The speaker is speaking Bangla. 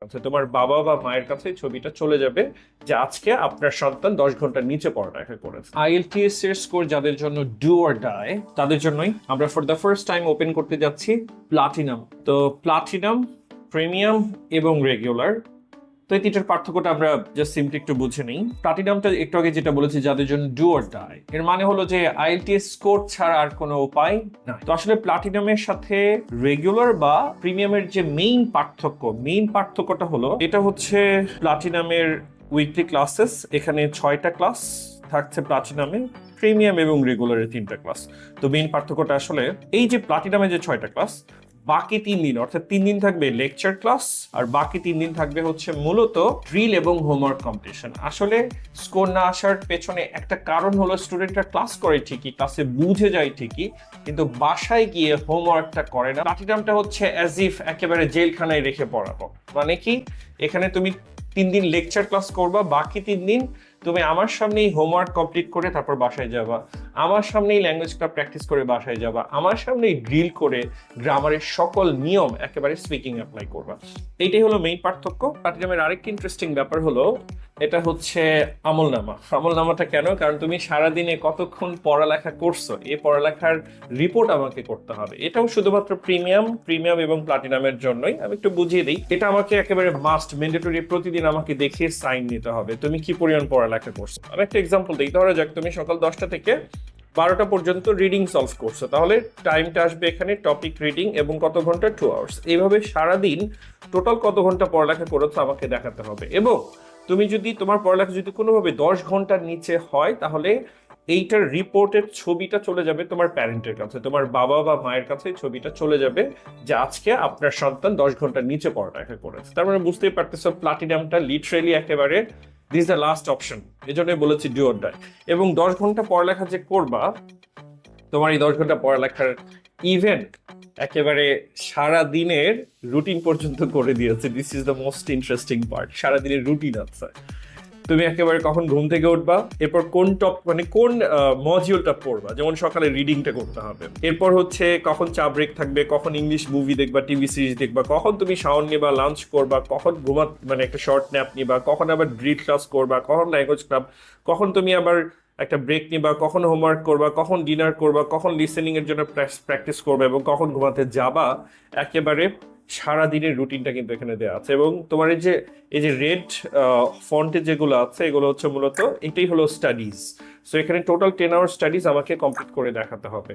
কাছে, তোমার বাবা বা মায়ের কাছে ছবিটা চলে যাবে যে আজকে আপনার সন্তান 10 ঘন্টার নিচে পড়ালেখা করেছে। আইএলটিএস এর স্কোর যাদের জন্য ডু অর ডাই, তাদের জন্যই আমরা for the first time open করতে যাচ্ছি প্লাটিনাম। তো প্লাটিনাম, প্রিমিয়াম এবং রেগুলার, তো এই তিনটার পার্থক্যটা আমরা জাস্ট সিম্পলি একটু বুঝে নিই। প্লাটিনামটা একটু আগে যেটা বলেছি যাদের জন্য ডু অর ডাই, এর মানে হলো যে আইএলটিএস স্কোর ছাড়া আর কোনো উপায় নাই। তো আসলে প্লাটিনামের সাথে রেগুলার বা প্রিমিয়ামের যে মেইন পার্থক্যটা হলো, এটা হচ্ছে প্লাটিনামের উইকলি ক্লাসেস, এখানে 6টা ক্লাস থাকছে প্লাটিনামে, প্রিমিয়াম এবং রেগুলারের 3টা ক্লাস। তো মেইন পার্থক্যটা আসলে এই যে প্লাটিনামে যে 6টা ক্লাস, বাকি 3 দিন অর্থাৎ 3 দিন থাকবে লেকচার ক্লাস, আর বাকি 3 দিন থাকবে হচ্ছে মূলত ড্রিল এবং হোমওয়ার্ক কম্পিটিশন। আসলে স্কোর না আসার পেছনে একটা কারণ হলো স্টুডেন্টরা ক্লাস করে ঠিকই, ক্লাসে বুঝে যায় ঠিকই, কিন্তু বাসায় গিয়ে হোমওয়ার্কটা করে না। প্লাটিনামটা হচ্ছে অ্যাজ ইফ একেবারে জেলখানায় রেখে পড়াবো। মানে কি, এখানে তুমি 3 দিন লেকচার ক্লাস করবা, বাকি 3 দিন তুমি আমার সামনেই হোমওয়ার্ক কমপ্লিট করে তারপর বাসায় যাবা, আমার সামনেই ল্যাঙ্গুয়েজটা প্র্যাকটিস করে বাসায় যাবা, আমার সামনেই ড্রিল করে গ্রামারের সকল নিয়ম একেবারে স্পিকিং অ্যাপ্লাই করবা। এইটাই হলো মেইন পার্থক্য। প্লাটিনামের আরেকটি ইন্টারেস্টিং ব্যাপার হলো এটা হচ্ছে আমলনামা। আমলনামাটা কেন? কারণ তুমি সারাদিনে কতক্ষণ পড়ালেখা করছো, এই পড়ালেখার রিপোর্ট আমাকে করতে হবে। এটাও শুধুমাত্র প্রিমিয়াম এবং প্লাটিনামের জন্যই। আমি একটু বুঝিয়ে দিই, এটা আমাকে একেবারে মাস্ট ম্যান্ডেটরি, প্রতিদিন আমাকে দেখিয়ে সাইন নিতে হবে তুমি কি পরিমাণ পড়ালেখা করছো। আমি একটা এক্সাম্পল দিই, ধরা যাক তুমি সকাল 10টা থেকে 12টা পর্যন্ত রিডিং সলভ করছো, তাহলে টাইমটা আসবে এখানে টপিক রিডিং এবং কত ঘন্টা, 2 আওয়ার্স। এইভাবে সারাদিন টোটাল কত ঘন্টা পড়ালেখা করেছো আমাকে দেখাতে হবে। এবং তুমি যদি তোমার পড়ালেখা যদি কোনোভাবে 10 ঘন্টার নিচে হয়, তাহলে এইটার রিপোর্টের ছবিটা চলে যাবে তোমার প্যারেন্টের কাছে, তোমার বাবা বা মায়ের কাছে ছবিটা চলে যাবে যে আজকে আপনার সন্তান 10 ঘন্টার নিচে পড়ালেখা করেছে। তার মানে বুঝতেই পারতেছো প্লাটিনামটা লিটারেলি একেবারে দিস দ্য লাস্ট অপশন, এই জন্যই বলেছি ডু অর ডাই। এবং 10 ঘন্টা পড়ালেখা যে করবা, তোমার এই 10 ঘন্টা পড়ালেখার ইভেন্ট একেবারে সারা দিনের রুটিন পর্যন্ত করে দিয়েছে। This is the most interesting part. সারা দিনের রুটিন আছে, তুমি একেবারে কখন ঘুম থেকে উঠবা, এরপর কোন কোন মডিউলটা পড়বা, যেমন সকালে রিডিংটা করতে হবে, এরপর হচ্ছে কখন চা ব্রেক থাকবে, কখন ইংলিশ মুভি দেখবা, টিভি সিরিজ দেখবা, কখন তুমি শাওয়ার নিবা, লাঞ্চ করবা, কখন একটা শর্ট ন্যাপ নিবা, কখন আবার ড্রিল ক্লাস করবা, কখন ল্যাঙ্গুয়েজ ক্লাব, কখন তুমি আবার একটা ব্রেক নিবা, কখন হোমওয়ার্ক করবা, কখন ডিনার করবা, কখন লিসেনিং এর জন্য প্র্যাকটিস করবা এবং কখন ঘুমাতে যাবা। একেবারে সারা দিনের রুটিনটা কিন্তু এখানে দেওয়া আছে। এবং তোমার এই যে রেড ফন্টে যেগুলো আছে, এগুলো হচ্ছে মূলত এটাই হলো স্টাডিজ। সো এখানে টোটাল 10 আওয়ার স্টাডিজ আমাকে কমপ্লিট করে দেখাতে হবে।